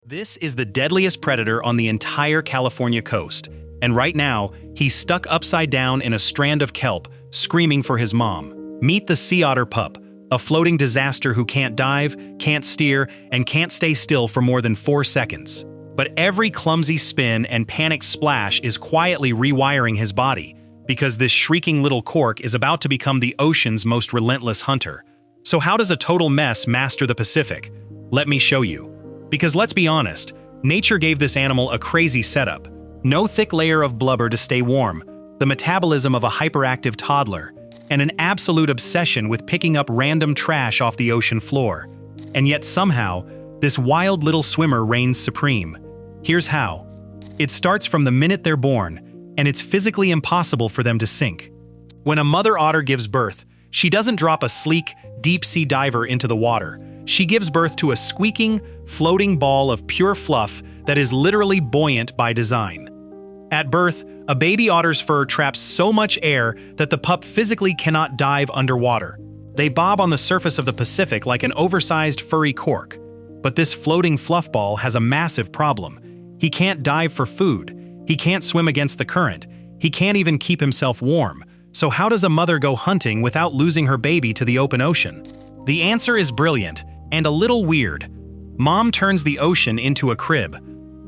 This is the deadliest predator on the entire California coast, and right now, he's stuck upside down in a strand of kelp, screaming for his mom. Meet the sea otter pup, a floating disaster who can't dive, can't steer, and can't stay still for more than 4 seconds. But every clumsy spin and panicked splash is quietly rewiring his body, because this shrieking little cork is about to become the ocean's most relentless hunter. So how does a total mess master the Pacific? Let me show you. Because let's be honest, nature gave this animal a crazy setup. No thick layer of blubber to stay warm, the metabolism of a hyperactive toddler, and an absolute obsession with picking up random trash off the ocean floor. And yet somehow, this wild little swimmer reigns supreme. Here's how. It starts from the minute they're born, and it's physically impossible for them to sink. When a mother otter gives birth, she doesn't drop a sleek, deep-sea diver into the water. She gives birth to a squeaking, floating ball of pure fluff that is literally buoyant by design. At birth, a baby otter's fur traps so much air that the pup physically cannot dive underwater. They bob on the surface of the Pacific like an oversized furry cork. But this floating fluff ball has a massive problem. He can't dive for food. He can't swim against the current. He can't even keep himself warm. So how does a mother go hunting without losing her baby to the open ocean? The answer is brilliant and a little weird. Mom turns the ocean into a crib.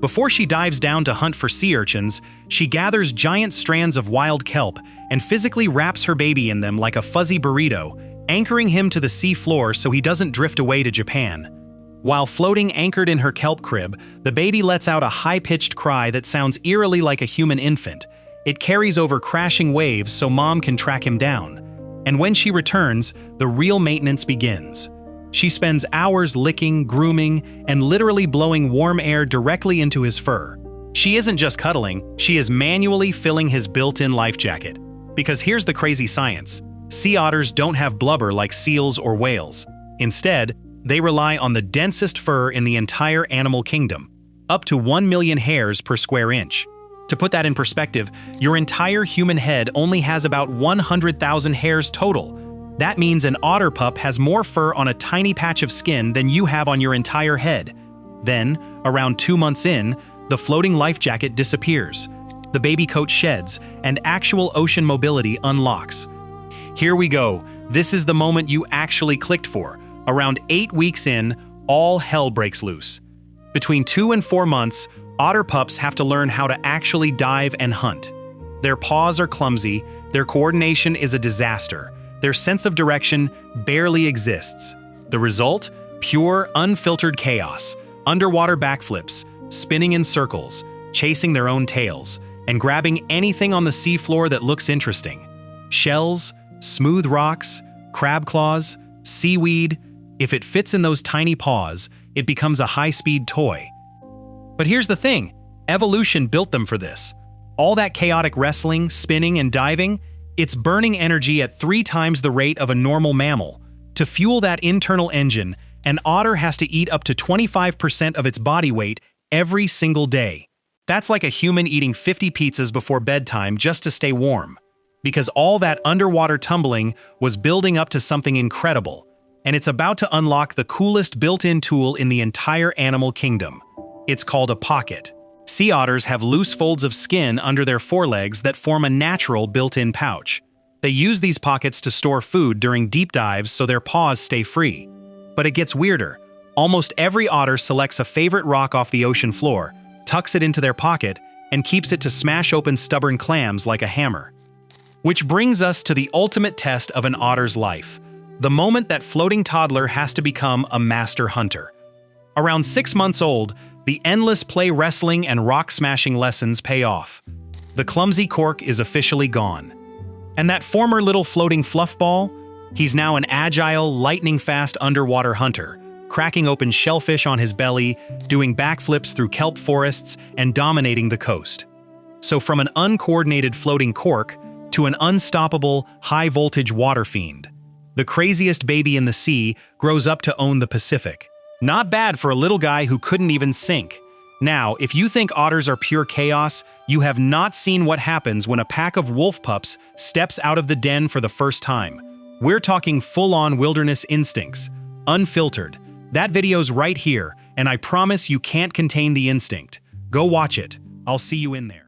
Before she dives down to hunt for sea urchins, she gathers giant strands of wild kelp and physically wraps her baby in them like a fuzzy burrito, anchoring him to the sea floor so he doesn't drift away to Japan. While floating anchored in her kelp crib, the baby lets out a high-pitched cry that sounds eerily like a human infant. It carries over crashing waves so mom can track him down. And when she returns, the real maintenance begins. She spends hours licking, grooming, and literally blowing warm air directly into his fur. She isn't just cuddling, she is manually filling his built-in life jacket. Because here's the crazy science. Sea otters don't have blubber like seals or whales. Instead, they rely on the densest fur in the entire animal kingdom, up to 1 million hairs per square inch. To put that in perspective, your entire human head only has about 100,000 hairs total. That means an otter pup has more fur on a tiny patch of skin than you have on your entire head. Then, around 2 months in, the floating life jacket disappears. The baby coat sheds, and actual ocean mobility unlocks. Here we go. This is the moment you actually clicked for. Around 8 weeks in, all hell breaks loose. Between 2 and 4 months, otter pups have to learn how to actually dive and hunt. Their paws are clumsy, their coordination is a disaster. Their sense of direction barely exists. The result? Pure, unfiltered chaos. Underwater backflips, spinning in circles, chasing their own tails, and grabbing anything on the seafloor that looks interesting. Shells, smooth rocks, crab claws, seaweed. If it fits in those tiny paws, it becomes a high-speed toy. But here's the thing. Evolution built them for this. All that chaotic wrestling, spinning, and diving, it's burning energy at 3 times the rate of a normal mammal. To fuel that internal engine, an otter has to eat up to 25% of its body weight every single day. That's like a human eating 50 pizzas before bedtime just to stay warm. Because all that underwater tumbling was building up to something incredible, and it's about to unlock the coolest built-in tool in the entire animal kingdom. It's called a pocket. Sea otters have loose folds of skin under their forelegs that form a natural built-in pouch. They use these pockets to store food during deep dives so their paws stay free. But it gets weirder. Almost every otter selects a favorite rock off the ocean floor, tucks it into their pocket, and keeps it to smash open stubborn clams like a hammer. Which brings us to the ultimate test of an otter's life. The moment that floating toddler has to become a master hunter. Around 6 months old, the endless play wrestling and rock smashing lessons pay off. The clumsy cork is officially gone. And that former little floating fluff ball? He's now an agile, lightning-fast underwater hunter, cracking open shellfish on his belly, doing backflips through kelp forests, and dominating the coast. So from an uncoordinated floating cork to an unstoppable, high-voltage water fiend, the craziest baby in the sea grows up to own the Pacific. Not bad for a little guy who couldn't even sink. Now, if you think otters are pure chaos, you have not seen what happens when a pack of wolf pups steps out of the den for the first time. We're talking full-on wilderness instincts, unfiltered. That video's right here, and I promise you can't contain the instinct. Go watch it. I'll see you in there.